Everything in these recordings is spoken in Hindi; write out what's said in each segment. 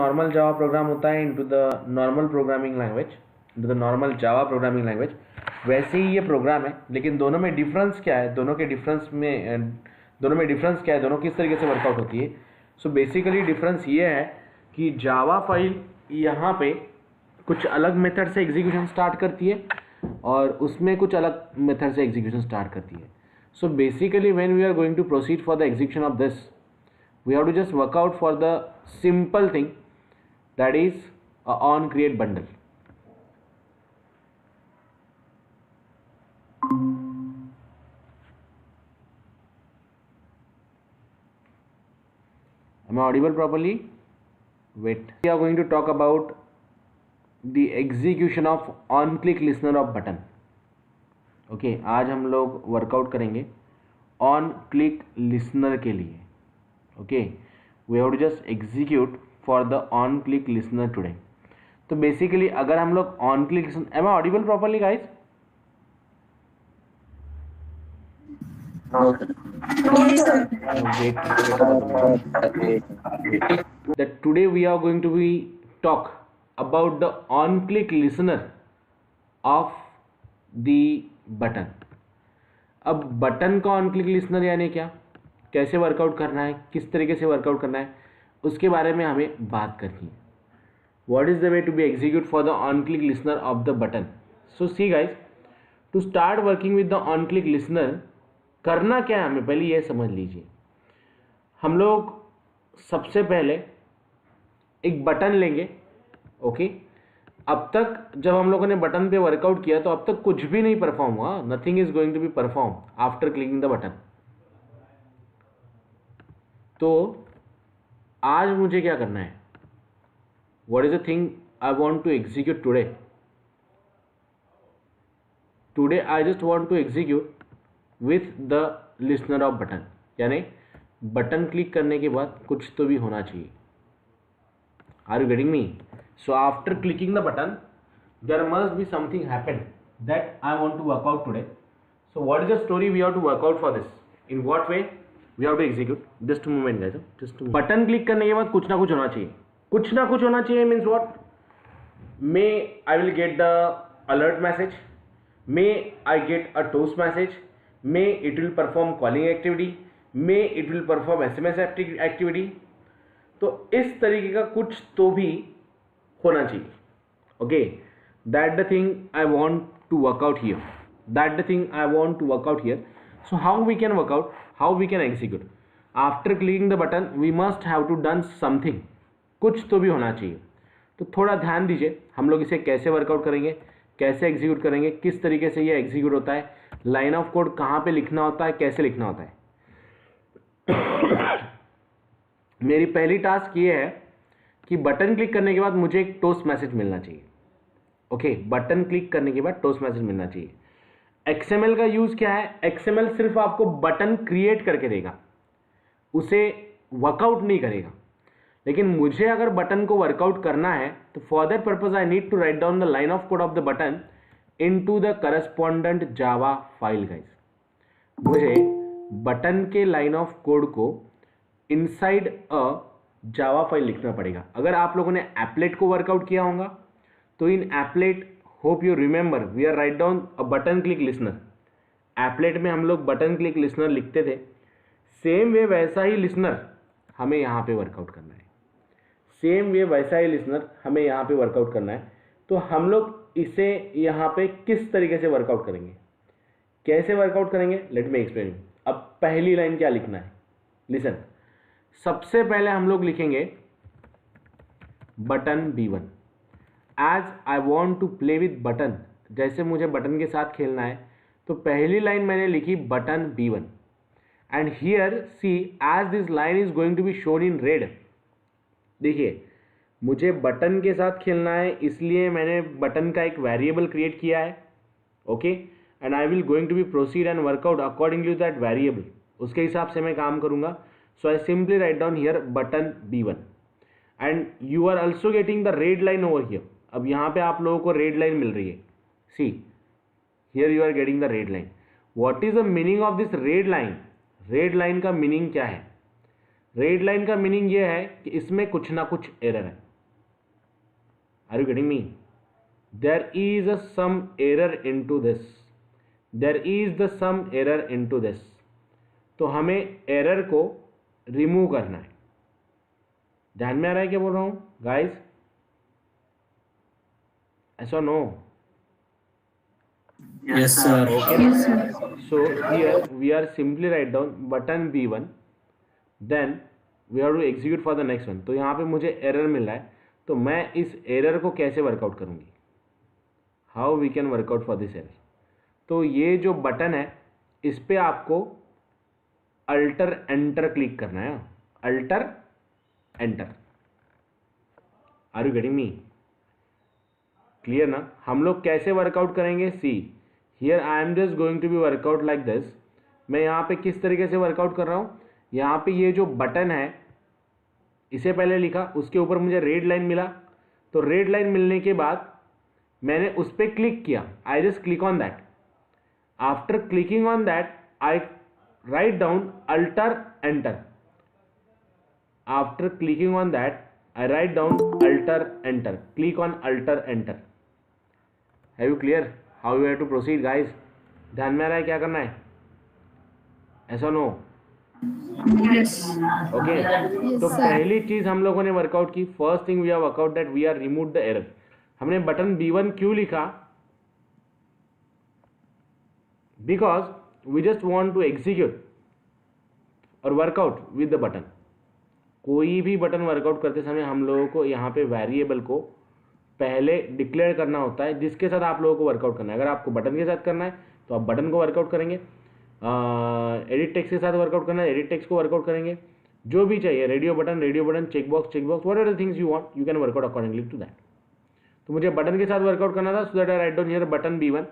नॉर्मल जावा प्रोग्राम होता है into the normal programming language, into the normal Java programming language, वैसे ही ये प्रोग्राम है, लेकिन दोनों में डिफरेंस क्या है, दोनों में डिफरेंस क्या है, दोनों किस तरीके से वर्कआउट होती है। सो बेसिकली डिफरेंस ये है कि जावा फाइल यहाँ पे कुछ अलग मेथड से एग्जीक्यूशन स्टार्ट करती है और उसमें कुछ अलग मेथड से एग्जीक्यूशन स्टार्ट करती है। So basically when we are going to proceed for the execution of this, we have to just work out for the simple thing, that is a on create bundle. Am I audible properly? Wait, we are going to talk about the execution of on click listener of button. Okay, आज हम लोग वर्कआउट करेंगे on click listener के लिए. Okay, we have to just execute for the on click listener today. तो basically अगर हम लोग on click listen, am I audible properly guys? That today we are going to be talk about the on click listener of the button. अब बटन का ऑन क्लिक लिसनर यानी क्या, कैसे वर्कआउट करना है, किस तरीके से वर्कआउट करना है, उसके बारे में हमें बात करनी है. What is the way to be execute for the on click listener of the button. So see guys, to start working with the on click listener करना क्या है हमें पहले ये समझ लीजिए. हम लोग सबसे पहले एक बटन लेंगे. ओके, अब तक जब हम लोगों ने बटन पे वर्कआउट किया तो अब तक कुछ भी नहीं परफॉर्म हुआ. Nothing is going to be perform after clicking the button. तो आज मुझे क्या करना है, what is the thing I want to execute today. Today I just want to execute with the listener of button, यानी बटन क्लिक करने के बाद कुछ तो भी होना चाहिए. Are you getting me? So after clicking the button there must be something happen that I want to work out today. So what is the story we have to work out for this, in what way we have to execute. Just a moment guys, just a moment. Button click करने के बाद कुछ ना कुछ होना चाहिए. कुछ ना कुछ होना चाहिए means what? May I will get the alert message, may I get a toast message, may it will perform calling activity, may it will perform SMS activity. तो इस तरीके का कुछ तो भी होना चाहिए. Okay, that the thing I want to work out here. That the thing I want to work out here. So how we can work out, how we can execute. After clicking the button we must have to done something. कुछ तो भी होना चाहिए. तो थोड़ा ध्यान दीजिए, हम लोग इसे कैसे वर्कआउट करेंगे, कैसे एग्जीक्यूट करेंगे, किस तरीके से ये एग्जीक्यूट होता है, लाइन ऑफ कोड कहाँ पे लिखना होता है, कैसे लिखना होता है. मेरी पहली टास्क ये है कि बटन क्लिक करने के बाद मुझे एक टोस्ट मैसेज मिलना चाहिए. ओके, बटन क्लिक करने के बाद टोस्ट मैसेज मिलना चाहिए. XML का यूज क्या है, XML सिर्फ आपको बटन क्रिएट करके देगा, उसे वर्कआउट नहीं करेगा. लेकिन मुझे अगर बटन को वर्कआउट करना है तो for that purpose I need to write down the line of code of the button into the correspondent Java file guys. मुझे बटन के लाइन ऑफ कोड को इनसाइड अ जावा फाइल लिखना पड़ेगा. अगर आप लोगों ने एप्लेट को वर्कआउट किया होगा तो in applet, hope you remember, we are write down a button click listener. Applet में हम लोग बटन क्लिक लिसनर लिखते थे. सेम वे वैसा ही लिसनर हमें यहाँ पे वर्कआउट करना है. सेम वे वैसा ही लिसनर हमें यहाँ पे वर्कआउट करना है. तो हम लोग इसे यहाँ पे किस तरीके से वर्कआउट करेंगे, कैसे वर्कआउट करेंगे, लेट मी एक्सप्लेन. अब पहली लाइन क्या लिखना है, लिसन. सबसे पहले हम लोग लिखेंगे button B1. As I want to play with button, जैसे मुझे बटन के साथ खेलना है, तो पहली लाइन मैंने लिखी button B1. And here see, as this line is going to be shown in red. देखिए, मुझे बटन के साथ खेलना है इसलिए मैंने बटन का एक वेरिएबल क्रिएट किया है. Okay, and I will going to be proceed and workout according to that variable. उसके हिसाब से मैं काम करूंगा. So I simply write down here button B1 and you are also getting the red line over here. अब यहाँ पे आप लोगों को रेड लाइन मिल रही है. See, here you are getting the red line. What is the meaning of this red line? Red line का मीनिंग क्या है? रेड लाइन का मीनिंग ये है कि इसमें कुछ ना कुछ एरर है. Are you getting me? There is a some error into this, there is the some error into this. तो हमें एरर को रिमूव करना है। ध्यान में आ रहा है क्या बोल रहा हूं गाइस? ऐसा नो? Yes, sir. Okay. Yes, sir. So here we are simply write down button B1, then we have to execute for the next one। तो यहाँ पे मुझे एरर मिल रहा है, तो मैं इस एरर को कैसे वर्कआउट करूँगी? How we can work out for this error? तो ये जो बटन है इस पे आपको अल्टर एंटर क्लिक करना है। Alter enter. Are you getting me? Clear ना? हम लोग कैसे वर्कआउट करेंगे? See here I am just going to be work out like this. मैं यहाँ पे किस तरीके से वर्कआउट कर रहा हूँ? यहाँ पे ये जो बटन है इसे पहले लिखा, उसके ऊपर मुझे रेड लाइन मिला, तो रेड लाइन मिलने के बाद मैंने उस पर क्लिक किया। I just click on that. After clicking on that I write down alter enter. After clicking on that I write down alter enter. Click on alter enter. Have you clear how you have to proceed, guys? ध्यान में आ रहा है क्या करना है? ऐसा नो? Yes. ओके। तो sir. पहली चीज हम लोगों ने वर्कआउट की, first thing we have work out that we are remove the error. हमने बटन B1 क्यों लिखा? Because we just want to execute और वर्कआउट विद द बटन। कोई भी बटन वर्कआउट करते समय हम लोगों को यहाँ पे वेरिएबल को पहले डिक्लेयर करना होता है जिसके साथ आप लोगों को वर्कआउट करना है। अगर आपको बटन के साथ करना है तो आप बटन को वर्कआउट करेंगे, एडिट टेक्स्ट के साथ वर्कआउट करना है एडिट टेक्स्ट को वर्कआउट करेंगे, जो भी चाहिए radio button, check box, what are the things you want you can work out accordingly to that. तो मुझे बटन के साथ वर्कआउट करना था, so that I write down here button B1।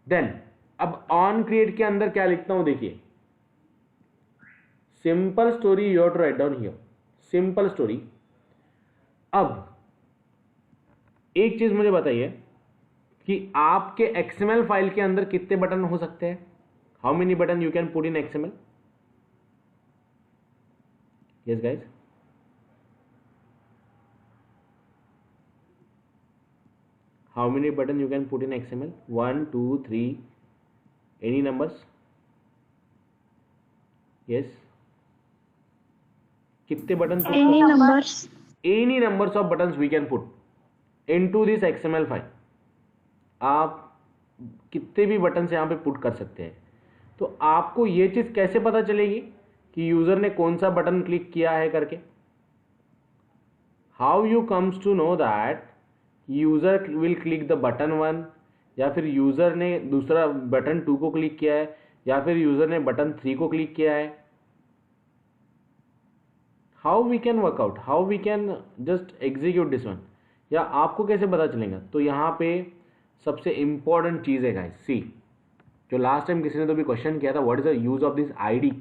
Then अब ऑन क्रिएट के अंदर क्या लिखता हूं देखिए, simple story you have to write down here, simple story. अब एक चीज मुझे बताइए कि आपके XML फाइल के अंदर कितने बटन हो सकते हैं? How many button you can put in XML? Yes guys, how many button you can put in XML? 1 2 3 any numbers? Yes, कितने button? Any numbers? Any numbers of buttons we can put into this XML file. आप कितने भी बटन यहाँ पे पुट कर सकते हैं। तो आपको ये चीज कैसे पता चलेगी कि यूजर ने कौन सा बटन क्लिक किया है करके? How you comes to know that user will click the button 1, या फिर यूजर ने दूसरा बटन 2 को क्लिक किया है, या फिर यूजर ने बटन 3 को क्लिक किया है? How we can work out, how we can just execute this one, या आपको कैसे पता चलेगा? तो यहाँ पे सबसे इंपॉर्टेंट चीज है गाइस, सी, जो लास्ट टाइम किसी ने तो भी क्वेश्चन किया था, what is the use of this ID.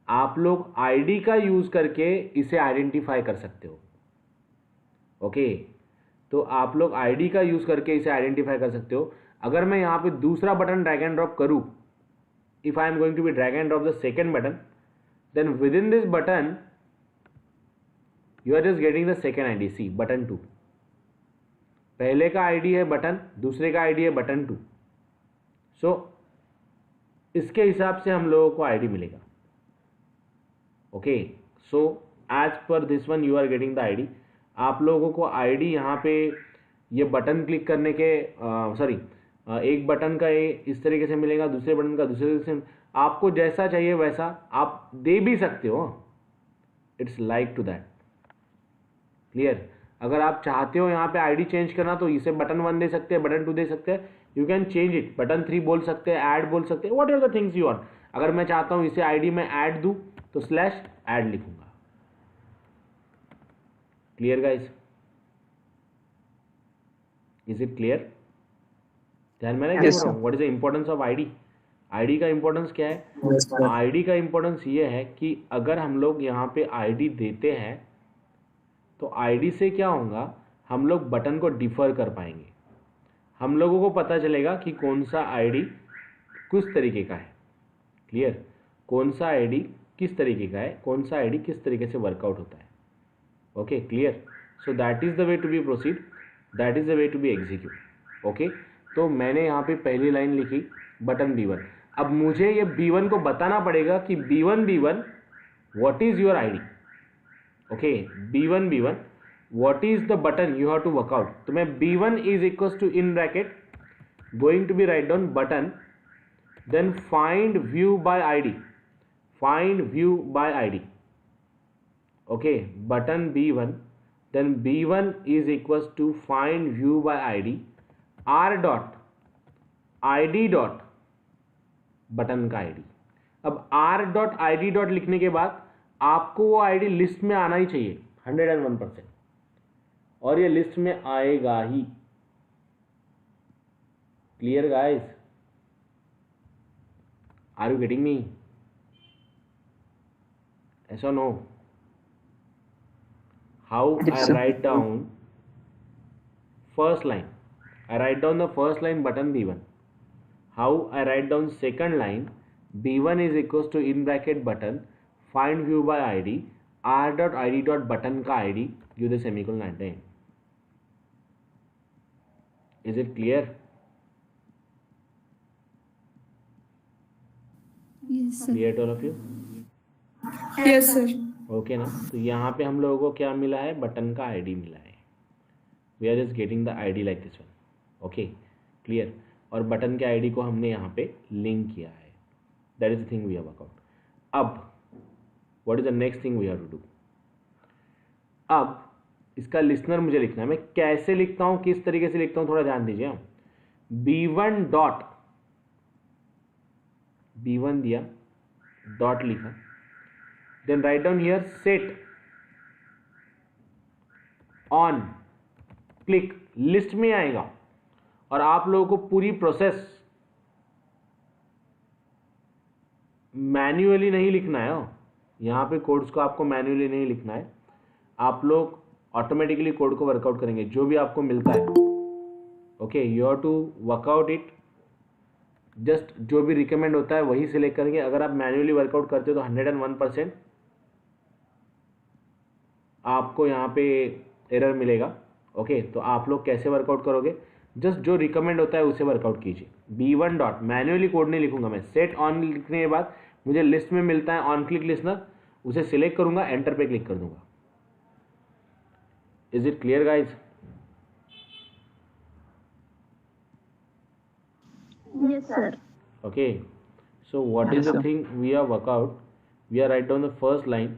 आप लोग आईडी का यूज करके इसे आइडेंटिफाई कर सकते हो। ओके, तो आप लोग आईडी का यूज करके इसे आइडेंटिफाई कर सकते हो। अगर मैं यहाँ पे दूसरा बटन ड्रैग एंड ड्रॉप करूं, if I am going to be drag and drop the second button, then with in this button you are just getting the second ID. See, button 2, पहले का आईडी है बटन, दूसरे का आईडी है बटन 2। सो इसके हिसाब से हम लोगों को आईडी मिलेगा। Okay, so as per this one you are getting the ID. आप लोगों को आईडी यहाँ पे ये बटन क्लिक करने के एक बटन का ये इस तरीके से मिलेगा, दूसरे बटन का दूसरे तरीके से, आपको जैसा चाहिए वैसा आप दे भी सकते हो। It's like to that, clear? अगर आप चाहते हो यहाँ पे आईडी चेंज करना तो इसे बटन 1 दे सकते हैं, बटन 2 दे सकते हैं, you can change it, button 3 बोल सकते हैं, ऐड बोल सकते हैं, what are the things you want. अगर मैं चाहता हूँ इसे आईडी में ऐड दूं तो /ऐड लिखूंगा। Clear guys? Is it clear? ध्यान में रखिए, what is the importance of ID? ID का इंपॉर्टेंस क्या है? आईडी का इंपॉर्टेंस ये है कि अगर हम लोग यहाँ पे आईडी देते हैं तो आईडी से क्या होगा, हम लोग बटन को डिफर कर पाएंगे। हम लोगों को पता चलेगा कि कौन सा आईडी किस तरीके का है। क्लियर? कौन सा आईडी किस तरीके का है, कौन सा आईडी किस तरीके से वर्कआउट होता है। Okay, clear? So that is the way to be proceed. That is the way to be execute. Okay, तो मैंने यहाँ पे पहली लाइन लिखी बटन B1। अब मुझे ये B1 को बताना पड़ेगा कि B1 what is your ID. Okay, B1 what is the button you have to work out. तो मैं B1 is equal to in bracket going to be write down button, then find view by ID, find view by ID. Okay, button B1, then B1 is equals to find view by ID, r dot id dot button का आईडी। अब r dot id dot लिखने के बाद आपको वो आईडी लिस्ट में आना ही चाहिए 101%, और ये लिस्ट में आएगा ही। Clear guys, are you getting me? ऐसा no? How I write down first line? I write down the first line button B1. How I write down second line B1 is equals to in bracket button find view by ID, r dot id dot button का ID give the semicolon at the end. Is it clear? Yes, sir. Clear to all of you? Yes, sir. Okay ना, तो यहाँ पे हम लोगों को क्या मिला है, बटन का आईडी मिला है। We are just getting the ID like this one. Okay, clear. और बटन के आईडी को हमने यहाँ पे लिंक किया है। That is the thing we have workout. अब what is the next thing we have to do? अब इसका लिसनर मुझे लिखना है। मैं कैसे लिखता हूँ, किस तरीके से लिखता हूँ, थोड़ा ध्यान दीजिए। B1 डॉट, B1 दिया, डॉट लिखा, then write down here set on click list में आएगा। और आप लोगों को पूरी प्रोसेस मैन्युअली नहीं लिखना है। यहाँ पे कोड्स को आपको मैन्युअली नहीं लिखना है, आप लोग ऑटोमेटिकली कोड को वर्कआउट करेंगे जो भी आपको मिलता है। Okay, you have to work out it, just जो भी रिकमेंड होता है वही सिलेक्ट करेंगे। अगर आप मैन्युअली वर्कआउट करते हो तो 101% आपको यहाँ पे एरर मिलेगा। ओके, तो आप लोग कैसे वर्कआउट करोगे, जस्ट जो रिकमेंड होता है उसे वर्कआउट कीजिए। B1 डॉट, मैन्युअली कोड नहीं लिखूंगा मैं, सेट ऑन लिखने के बाद मुझे लिस्ट में मिलता है ऑन क्लिक लिसनर, उसे सिलेक्ट करूंगा, एंटर पे क्लिक कर दूंगा। Is it clear guys? Yes, sir. Okay, so what is the thing we have worked out? We are write down the first line,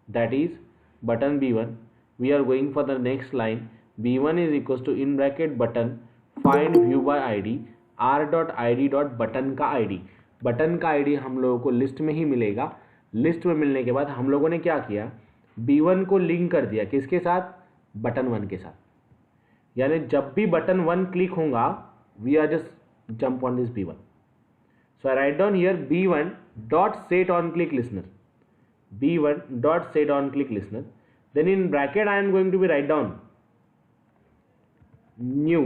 that is button B1. We are going for the next line. B1 is equals to in bracket button find view by ID, r dot id dot button का ID। बटन का ID हम लोगों को लिस्ट में ही मिलेगा। लिस्ट में मिलने के बाद हम लोगों ने क्या किया, B1 को लिंक कर दिया, किसके साथ, बटन 1 के साथ। यानी जब भी बटन 1 क्लिक होगा, we are just jump on this B1. So I write down here B1 dot set on click listener, B1 dot set on click listener. Then in bracket I am going to be write down new,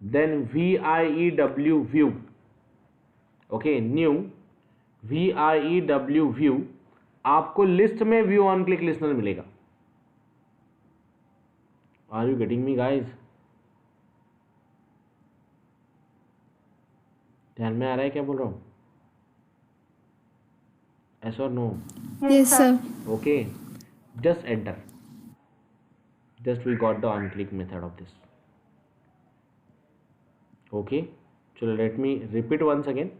then VIEW view. Okay, new VIEW view, आपको लिस्ट में व्यू ऑन क्लिक लिसनर मिलेगा। Are you getting me guys? ध्यान में आ रहा है क्या बोल रहा हूँ? Yes or no? Yes, sir. Okay, just enter. Just we got the on click method of this. Okay, चलो let me repeat once again.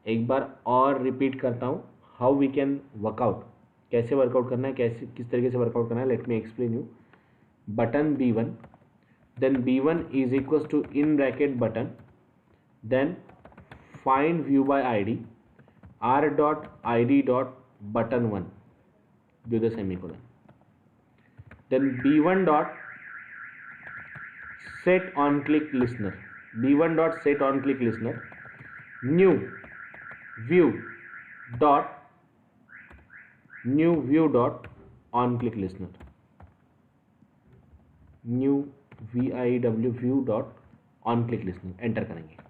एक बार और रिपीट करता हूँ, हाउ वी कैन वर्कआउट, कैसे वर्कआउट करना है, कैसे किस तरीके से वर्कआउट करना है। Let me explain you. Button B1, then B1 is equals to in bracket button, then find view by ID, r dot id dot button 1, do the semicolon, then B1 dot set on click listener, B1 dot set on click listener, new view dot on click listener, new VIEW view dot on click listener, enter करेंगे।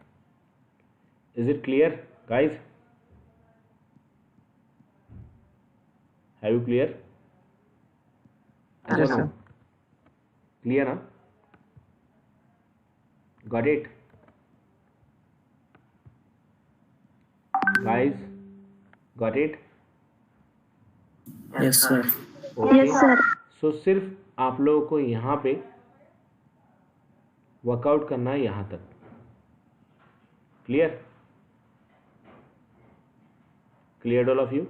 Is it clear guys? Have you clear? Yes, sir. Clear ना? Got it guys, got it? Yes, sir. Okay, Yes, sir. सो सिर्फ आप लोगों को यहाँ पे वर्कआउट करना है यहाँ तक. Clear? Clear all of you?